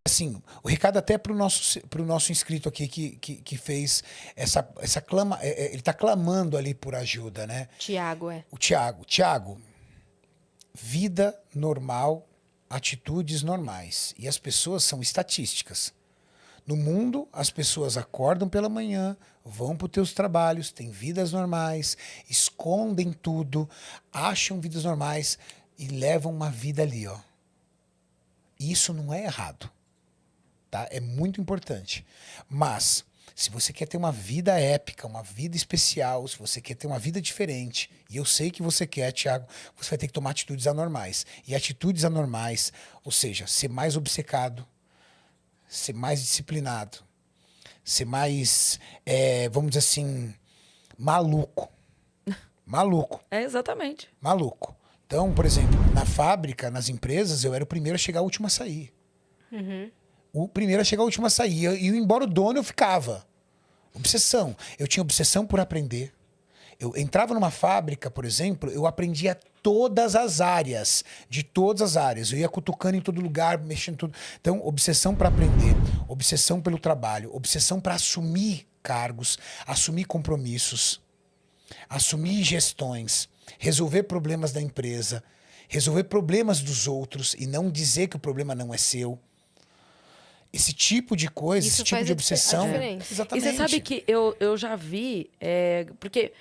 Assim, o recado até pro nosso inscrito aqui que fez essa clama, ele tá clamando ali por ajuda, né? Tiago, O Tiago. Tiago, vida normal, atitudes normais. E as pessoas são estatísticas. No mundo, as pessoas acordam pela manhã, vão para os teus trabalhos, têm vidas normais, escondem tudo, acham vidas normais e levam uma vida ali, ó. E isso não é errado. Tá? É muito importante. Mas, se você quer ter uma vida épica, uma vida especial, se você quer ter uma vida diferente, e eu sei que você quer, Thiago, você vai ter que tomar atitudes anormais. E atitudes anormais, ou seja, ser mais obcecado, ser mais disciplinado, ser mais, vamos dizer assim, maluco. Maluco. É, exatamente. Maluco. Então, por exemplo, na fábrica, nas empresas, eu era o primeiro a chegar, o último a sair. Uhum. O primeiro a chegar, o último a sair. E embora o dono, eu ficava. Obsessão. Eu tinha obsessão por aprender. Eu entrava numa fábrica, por exemplo, eu aprendia todas as áreas. De todas as áreas. Eu ia cutucando em todo lugar, mexendo em tudo. Então, obsessão para aprender, obsessão pelo trabalho, obsessão para assumir cargos, assumir compromissos, assumir gestões, resolver problemas da empresa, resolver problemas dos outros e não dizer que o problema não é seu. Esse tipo de coisa, esse tipo de obsessão. Exatamente. E você sabe que eu já vi, porque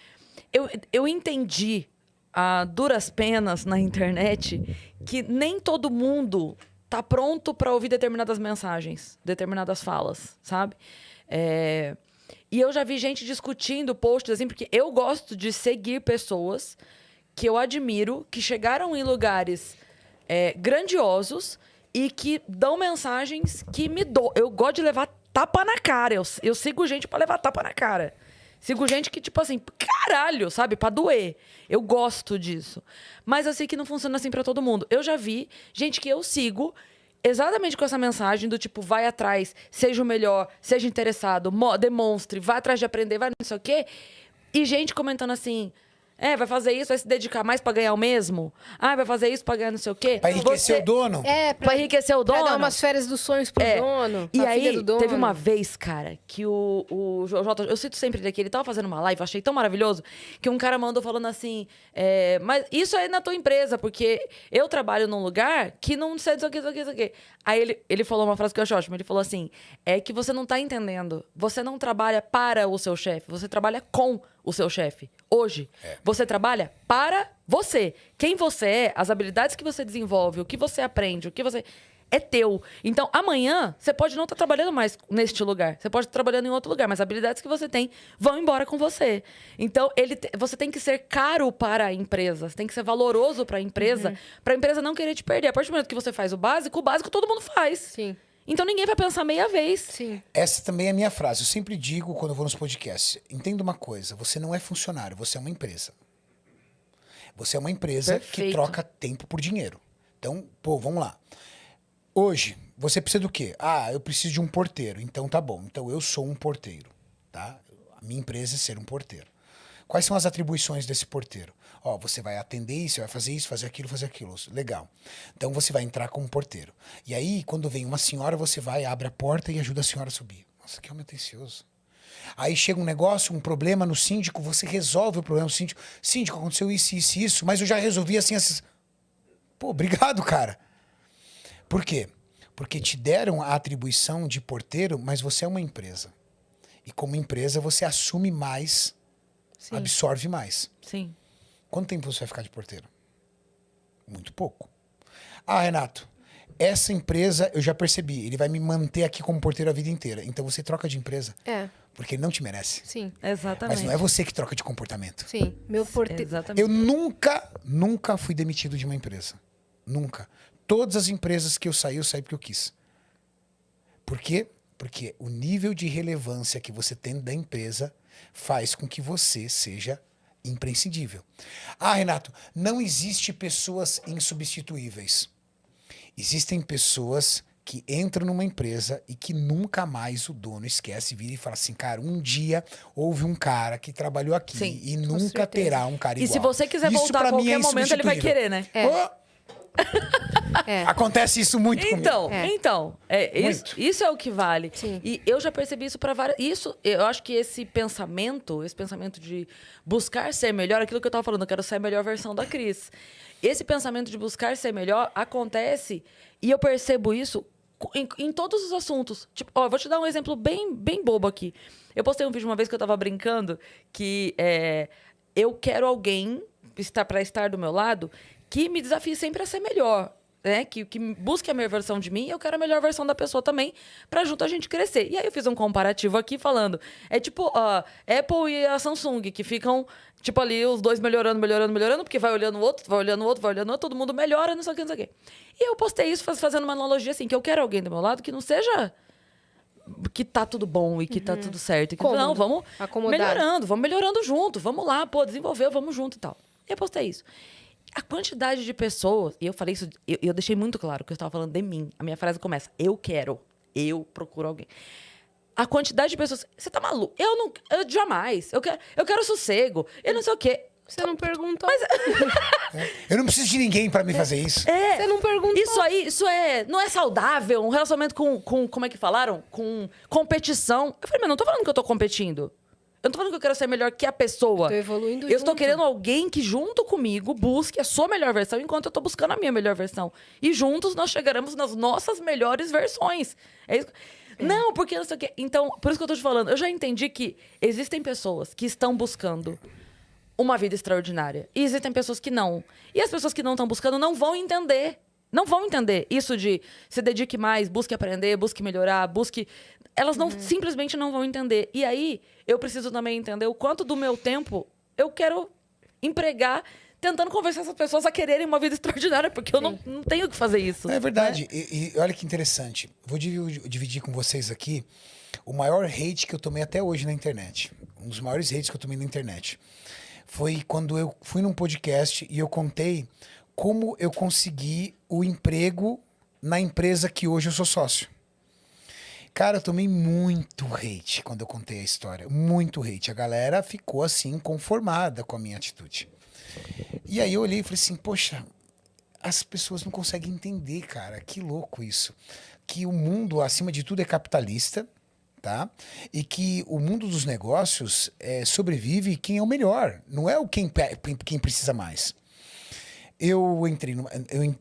eu entendi a duras penas na internet que nem todo mundo tá pronto para ouvir determinadas mensagens, determinadas falas, sabe? E eu já vi gente discutindo posts assim, porque eu gosto de seguir pessoas que eu admiro, que chegaram em lugares grandiosos e que dão mensagens que me dão. Eu gosto de levar tapa na cara. Eu sigo gente pra levar tapa na cara. Sigo gente que, tipo assim, caralho, sabe? Pra doer. Eu gosto disso. Mas eu sei que não funciona assim pra todo mundo. Eu já vi gente que eu sigo exatamente com essa mensagem do tipo, vai atrás, seja o melhor, seja interessado, demonstre, vai atrás de aprender, vai não sei o quê. E gente comentando assim... vai fazer isso, vai se dedicar mais pra ganhar o mesmo? Vai fazer isso pra ganhar não sei o quê? Pra enriquecer o dono? Pra enriquecer o dono? Pra dar umas férias dos sonhos pro dono, E pra aí, filha do dono. teve uma vez, cara, que o Jota... Eu cito sempre daqui, ele tava fazendo uma live, eu achei tão maravilhoso, que um cara mandou falando assim, mas isso é na tua empresa, porque eu trabalho num lugar que não sei disso aqui, isso aqui, isso aqui. Aí ele falou uma frase que eu acho ótima, ele falou assim, é que você não tá entendendo, você não trabalha para o seu chefe, você trabalha com o seu chefe. Hoje, você trabalha para você. Quem você é, as habilidades que você desenvolve, o que você aprende, o que você... é teu. Então, amanhã, você pode não estar trabalhando mais neste lugar. Você pode estar trabalhando em outro lugar, mas as habilidades que você tem vão embora com você. Então, você tem que ser caro para a empresa. Você tem que ser valoroso para a empresa não querer te perder. A partir do momento que você faz o básico todo mundo faz. Sim. Então, ninguém vai pensar meia vez. Sim. Essa também é a minha frase. Eu sempre digo quando eu vou nos podcasts. Entenda uma coisa. Você não é funcionário. Você é uma empresa. Você é uma empresa que troca tempo por dinheiro. Então, vamos lá. Hoje, você precisa do quê? Eu preciso de um porteiro. Então, tá bom. Então, eu sou um porteiro. Tá? A minha empresa é ser um porteiro. Quais são as atribuições desse porteiro? Você vai atender isso, vai fazer isso, fazer aquilo. Legal. Então, você vai entrar como porteiro. E aí, quando vem uma senhora, você vai, abre a porta e ajuda a senhora a subir. Nossa, que homem atencioso. Aí chega um negócio, um problema no síndico, você resolve o problema do síndico. Síndico, aconteceu isso, mas eu já resolvi assim. Pô, obrigado, cara. Por quê? Porque te deram a atribuição de porteiro, mas você é uma empresa. E como empresa, você assume mais, absorve mais. Sim. Quanto tempo você vai ficar de porteiro? Muito pouco. Renato, essa empresa eu já percebi, ele vai me manter aqui como porteiro a vida inteira. Então você troca de empresa. Porque ele não te merece. Sim. Exatamente. Mas não é você que troca de comportamento. Sim. Meu porteiro... Exatamente. Eu nunca fui demitido de uma empresa. Nunca. Todas as empresas que eu saí porque eu quis. Por quê? Porque o nível de relevância que você tem da empresa faz com que você seja imprescindível. Renato, não existe pessoas insubstituíveis. Existem pessoas que entram numa empresa e que nunca mais o dono esquece, vira e fala assim, cara, um dia houve um cara que trabalhou aqui e nunca terá um cara igual. E se você quiser Isso, voltar a qualquer momento, ele vai querer, né? Acontece isso muito Então, comigo. isso é o que vale. Sim. E eu já percebi isso para várias... Eu acho que esse pensamento de buscar ser melhor, aquilo que eu tava falando, eu quero ser a melhor versão da Cris. Esse pensamento de buscar ser melhor acontece, e eu percebo isso em todos os assuntos. Tipo, ó, vou te dar um exemplo bem, bem bobo aqui. Eu postei um vídeo uma vez que eu tava brincando que eu quero alguém para estar do meu lado que me desafie sempre a ser melhor. Né? Que busque a melhor versão de mim, e eu quero a melhor versão da pessoa também, pra junto a gente crescer. E aí eu fiz um comparativo aqui falando. É tipo a Apple e a Samsung, que ficam, tipo, ali, os dois melhorando, porque vai olhando o outro, todo mundo melhora, não sei o que, não sei o que. E eu postei isso fazendo uma analogia assim, que eu quero alguém do meu lado que não seja que tá tudo bom e que tá tudo certo. E que, não, vamos vamos melhorando junto, vamos lá, desenvolveu, vamos junto e tal. E eu postei isso. A quantidade de pessoas... E eu falei isso... Eu deixei muito claro que eu estava falando de mim. A minha frase começa... Eu procuro alguém. A quantidade de pessoas... Você tá maluco? Eu jamais. Eu quero sossego. Eu não sei o quê. Você não perguntou. Eu não preciso de ninguém pra me fazer isso. Você não perguntou. Não é saudável. Um relacionamento com... Como é que falaram? Com competição. Eu falei, mas não tô falando que eu tô competindo. Eu não tô falando que eu quero ser melhor que a pessoa. Tô evoluindo Eu estou querendo alguém que, junto comigo, busque a sua melhor versão, enquanto eu tô buscando a minha melhor versão. E juntos nós chegaremos nas nossas melhores versões. É isso. Não, porque não sei o quê. Então, por isso que eu tô te falando, eu já entendi que existem pessoas que estão buscando uma vida extraordinária. E existem pessoas que não. E as pessoas que não estão buscando não vão entender. Não vão entender isso de se dedique mais, busque aprender, busque melhorar, busque... Elas não simplesmente não vão entender. E aí, eu preciso também entender o quanto do meu tempo eu quero empregar tentando convencer essas pessoas a quererem uma vida extraordinária, porque eu não tenho que fazer isso. É verdade. Né? E olha que interessante. Vou dividir com vocês aqui o maior hate que eu tomei até hoje na internet. Um dos maiores hates que eu tomei na internet. Foi quando eu fui num podcast e eu contei como eu consegui o emprego na empresa que hoje eu sou sócio. Cara, eu tomei muito hate quando eu contei a história. Muito hate. A galera ficou, assim, conformada com a minha atitude. E aí eu olhei e falei assim, poxa, as pessoas não conseguem entender, cara. Que louco isso. Que o mundo, acima de tudo, é capitalista, tá? E que o mundo dos negócios sobrevive quem é o melhor. Não é quem precisa mais. Eu entrei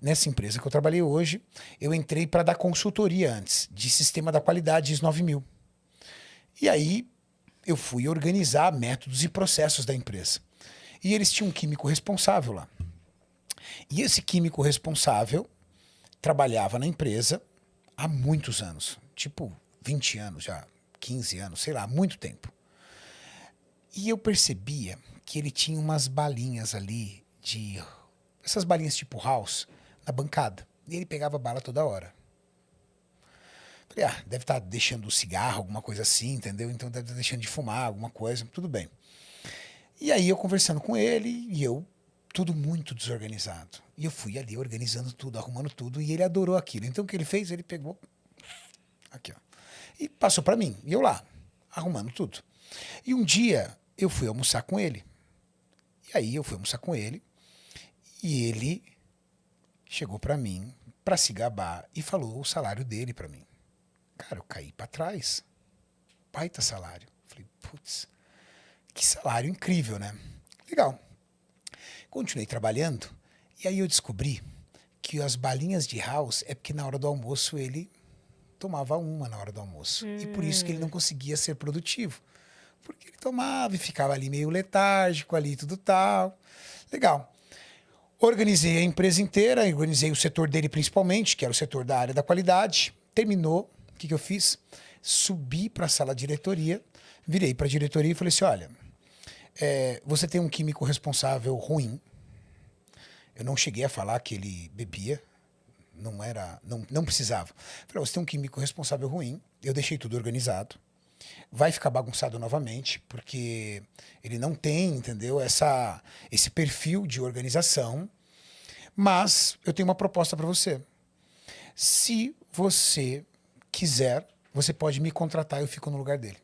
nessa empresa que eu trabalhei hoje, eu entrei para dar consultoria antes, de sistema da qualidade ISO 9000. E aí eu fui organizar métodos e processos da empresa. E eles tinham um químico responsável lá. E esse químico responsável trabalhava na empresa há muitos anos, tipo 20 anos já, 15 anos, sei lá, há muito tempo. E eu percebia que ele tinha umas balinhas ali essas balinhas tipo house, na bancada. E ele pegava bala toda hora. Falei, deve estar deixando cigarro, alguma coisa assim, entendeu? Então deve estar deixando de fumar, alguma coisa, tudo bem. E aí eu conversando com ele, e eu, tudo muito desorganizado. E eu fui ali organizando tudo, arrumando tudo, e ele adorou aquilo. Então o que ele fez? Ele pegou, aqui ó, e passou para mim. E eu lá, arrumando tudo. E um dia eu fui almoçar com ele. E aí eu fui almoçar com ele, e ele chegou para mim, para se gabar, e falou o salário dele para mim. Cara, eu caí para trás. Baita salário. Falei, putz, que salário incrível, né? Legal. Continuei trabalhando, e aí eu descobri que as balinhas de house é porque na hora do almoço ele tomava uma na hora do almoço. E por isso que ele não conseguia ser produtivo. Porque ele tomava e ficava ali meio letárgico, ali tudo tal. Legal. Organizei a empresa inteira, organizei o setor dele principalmente, que era o setor da área da qualidade. Terminou, o que eu fiz? Subi para a sala de diretoria, virei para a diretoria e falei assim, olha, você tem um químico responsável ruim. Eu não cheguei a falar que ele bebia, não precisava. Falei, você tem um químico responsável ruim, eu deixei tudo organizado. Vai ficar bagunçado novamente, porque ele não tem, entendeu, esse perfil de organização. Mas eu tenho uma proposta para você. Se você quiser, você pode me contratar e eu fico no lugar dele.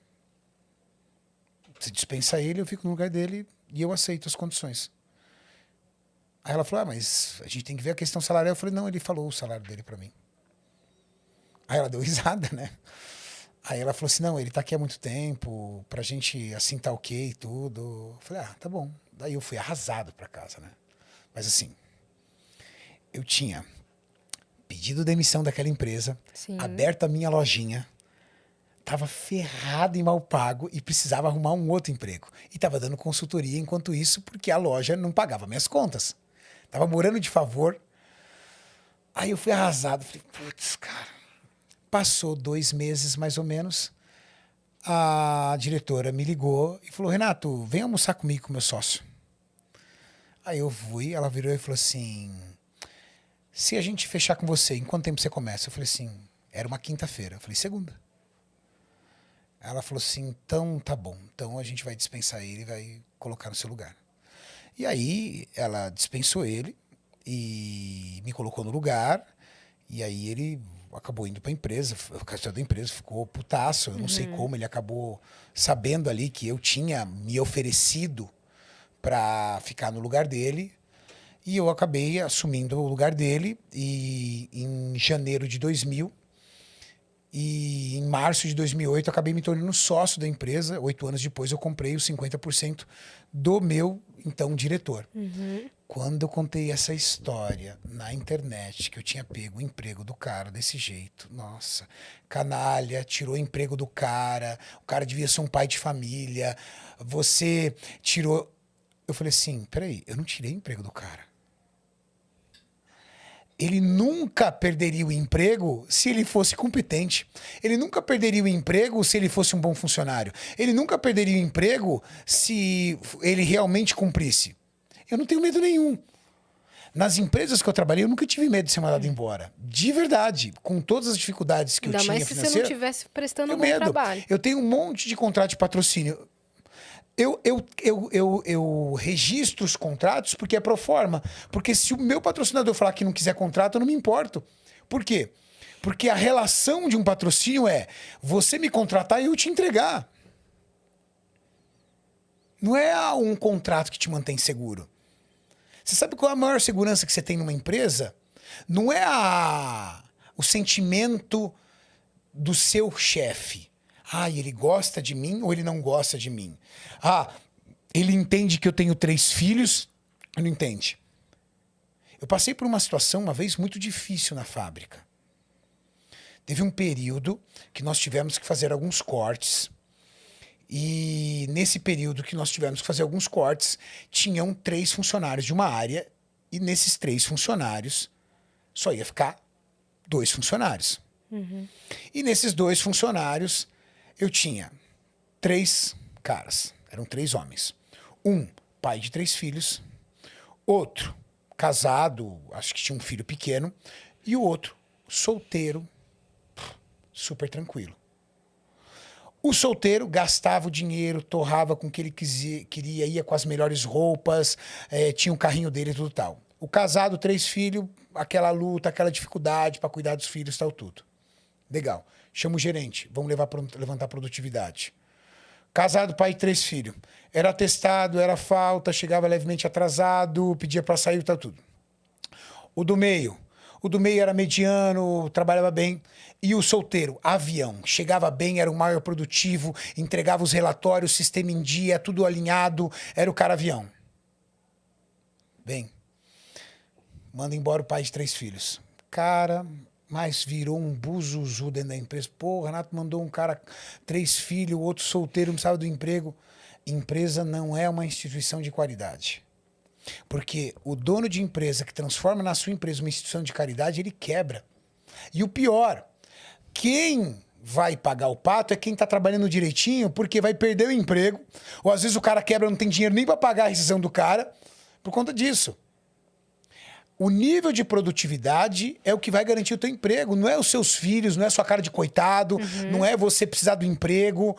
Você dispensa ele, eu fico no lugar dele e eu aceito as condições. Aí ela falou, mas a gente tem que ver a questão salarial. Eu falei, não, ele falou o salário dele pra mim. Aí ela deu risada, né? Aí ela falou assim, não, ele tá aqui há muito tempo, pra gente, assim, tá ok e tudo. Eu falei, tá bom. Daí eu fui arrasado pra casa, né? Mas assim, eu tinha pedido demissão daquela empresa, aberto a minha lojinha, tava ferrado e mal pago e precisava arrumar um outro emprego. E tava dando consultoria enquanto isso, porque a loja não pagava minhas contas. Tava morando de favor. Aí eu fui arrasado, falei, putz, cara. Passou 2 meses, mais ou menos, a diretora me ligou e falou, Renato, vem almoçar comigo, com meu sócio. Aí eu fui, ela virou e falou assim, se a gente fechar com você, em quanto tempo você começa? Eu falei assim, era uma quinta-feira. Eu falei, segunda. Ela falou assim, então tá bom, então a gente vai dispensar ele e vai colocar no seu lugar. E aí ela dispensou ele e me colocou no lugar, e aí ele acabou indo para a empresa, o casal da empresa ficou putaço, eu não sei como, ele acabou sabendo ali que eu tinha me oferecido para ficar no lugar dele, e eu acabei assumindo o lugar dele, e em janeiro de 2000, e em março de 2008 eu acabei me tornando sócio da empresa. 8 anos depois eu comprei os 50% do meu, então, diretor. Quando eu contei essa história na internet, que eu tinha pego o emprego do cara desse jeito, nossa, canalha, tirou o emprego do cara, o cara devia ser um pai de família, você tirou... Eu falei assim, peraí, eu não tirei o emprego do cara. Ele nunca perderia o emprego se ele fosse competente. Ele nunca perderia o emprego se ele fosse um bom funcionário. Ele nunca perderia o emprego se ele realmente cumprisse. Eu não tenho medo nenhum. Nas empresas que eu trabalhei, eu nunca tive medo de ser mandado embora. De verdade. Com todas as dificuldades que eu tinha Ainda mais se você não estivesse prestando um bom trabalho. Eu tenho um monte de contrato de patrocínio. Eu registro os contratos porque é pro forma. Porque se o meu patrocinador falar que não quiser contrato, eu não me importo. Por quê? Porque a relação de um patrocínio é você me contratar e eu te entregar. Não é um contrato que te mantém seguro. Você sabe qual é a maior segurança que você tem numa empresa? Não é o sentimento do seu chefe. Ele gosta de mim ou ele não gosta de mim? Ele entende que eu tenho 3 filhos? Ele não entende. Eu passei por uma situação uma vez muito difícil na fábrica. Teve um período que nós tivemos que fazer alguns cortes. E nesse período que nós tivemos que fazer alguns cortes, tinham 3 funcionários de uma área. E nesses 3 funcionários, só ia ficar 2 funcionários. E nesses 2 funcionários... eu tinha 3 caras, eram 3 homens. Um, pai de 3 filhos. Outro, casado, acho que tinha um filho pequeno. E o outro, solteiro, super tranquilo. O solteiro gastava o dinheiro, torrava com o que ele queria, ia com as melhores roupas, tinha um carrinho dele e tudo tal. O casado, 3 filhos, aquela luta, aquela dificuldade para cuidar dos filhos, tal, tudo. Legal. Chama o gerente, vamos levantar a produtividade. Casado, pai e 3 filhos. Era atestado, era falta, chegava levemente atrasado, pedia para sair, tal, tudo. O do meio era mediano, trabalhava bem. E o solteiro, avião, chegava bem, era o maior produtivo, entregava os relatórios, sistema em dia, tudo alinhado, era o cara avião. Bem, manda embora o pai de 3 filhos. Cara... mas virou um buzuzu dentro da empresa. Pô, o Renato mandou um cara, 3 filhos, o outro solteiro, não precisava do emprego. Empresa não é uma instituição de qualidade. Porque o dono de empresa que transforma na sua empresa uma instituição de caridade, ele quebra. E o pior, quem vai pagar o pato é quem está trabalhando direitinho, porque vai perder o emprego. Ou às vezes o cara quebra, não tem dinheiro nem para pagar a rescisão do cara, por conta disso. O nível de produtividade é o que vai garantir o teu emprego. Não é os seus filhos, não é a sua cara de coitado, não é você precisar do emprego.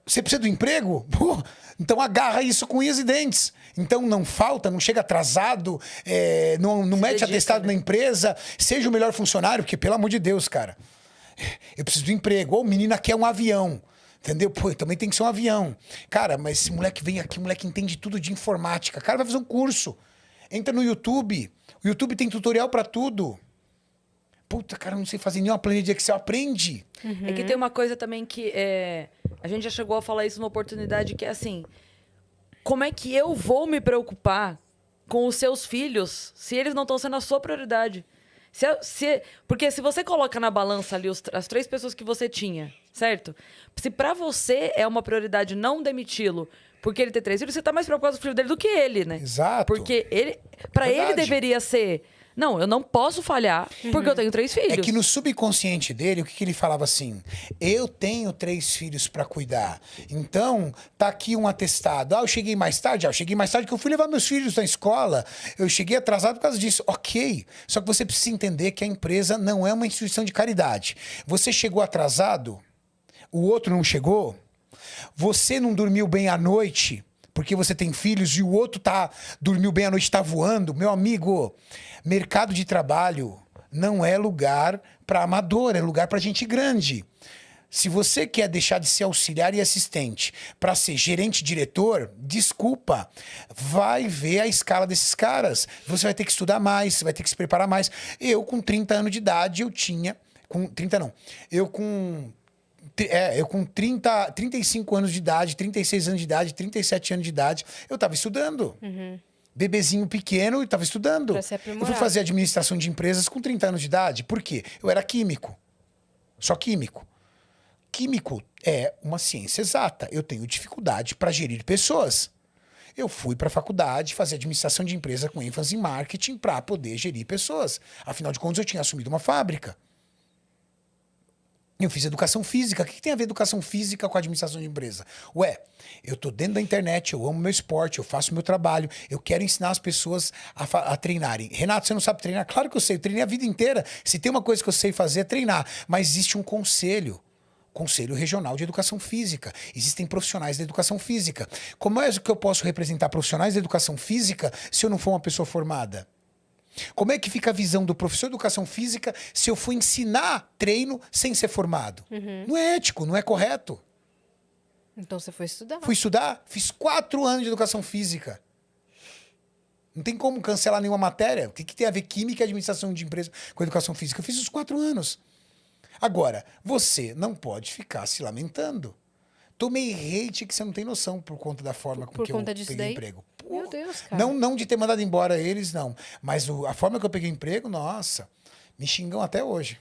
Você precisa do emprego? Pô, então agarra isso com unhas e dentes. Então não falta, não chega atrasado, não mete atestado na empresa, seja o melhor funcionário, porque pelo amor de Deus, cara, eu preciso do emprego. Ou o menino quer um avião. Entendeu? Pô, também tem que ser um avião. Cara, mas esse moleque vem aqui, o moleque entende tudo de informática. Cara, vai fazer um curso. Entra no YouTube. O YouTube tem tutorial pra tudo. Puta, cara, eu não sei fazer nenhuma planilha de Excel. Aprende. É que tem uma coisa também que... a gente já chegou a falar isso numa oportunidade, que é assim... Como é que eu vou me preocupar com os seus filhos se eles não estão sendo a sua prioridade? Porque se você coloca na balança ali as 3 pessoas que você tinha, certo? Se pra você é uma prioridade não demiti-lo porque ele tem 3 filhos, você tá mais preocupado com o filho dele do que ele, né? Exato. Porque pra ele deveria ser... Não, eu não posso falhar porque eu tenho 3 filhos. É que no subconsciente dele, o que ele falava assim? Eu tenho 3 filhos pra cuidar. Então, tá aqui um atestado. Eu cheguei mais tarde? Eu cheguei mais tarde porque eu fui levar meus filhos na escola. Eu cheguei atrasado por causa disso. Ok. Só que você precisa entender que a empresa não é uma instituição de caridade. Você chegou atrasado, o outro não chegou, você não dormiu bem à noite porque você tem filhos e o outro dormiu bem à noite, tá voando. Meu amigo, mercado de trabalho não é lugar para amador, é lugar para gente grande. Se você quer deixar de ser auxiliar e assistente para ser gerente, diretor, desculpa, vai ver a escala desses caras. Você vai ter que estudar mais, você vai ter que se preparar mais. Eu, com 30 anos de idade, eu tinha... Com 30 não. Eu com 35 anos de idade, 36 anos de idade, 37 anos de idade, eu tava estudando. Bebezinho pequeno, eu tava estudando. Pra ser Eu fui fazer administração de empresas com 30 anos de idade. Por quê? Eu era químico. Só químico. Químico é uma ciência exata. Eu tenho dificuldade para gerir pessoas. Eu fui para a faculdade fazer administração de empresa com ênfase em marketing para poder gerir pessoas. Afinal de contas, eu tinha assumido uma fábrica. Eu fiz educação física. O que tem a ver educação física com a administração de empresa? Ué, eu tô dentro da internet, eu amo meu esporte, eu faço meu trabalho, eu quero ensinar as pessoas a treinarem. Renato, você não sabe treinar? Claro que eu sei, eu treinei a vida inteira. Se tem uma coisa que eu sei fazer é treinar. Mas existe um Conselho Regional de Educação Física. Existem profissionais da educação física. Como é que eu posso representar profissionais da educação física se eu não for uma pessoa formada? Como é que fica a visão do professor de educação física se eu for ensinar treino sem ser formado? Não é ético, não é correto. Então você foi estudar. Fui estudar, fiz 4 anos de educação física. Não tem como cancelar nenhuma matéria. O que tem a ver química e administração de empresa com educação física? Eu fiz os 4 anos. Agora, você não pode ficar se lamentando. Tomei hate que você não tem noção por conta da forma com que eu peguei emprego. Meu Deus, cara. Não de ter mandado embora eles, não. Mas a forma que eu peguei emprego, nossa, me xingam até hoje.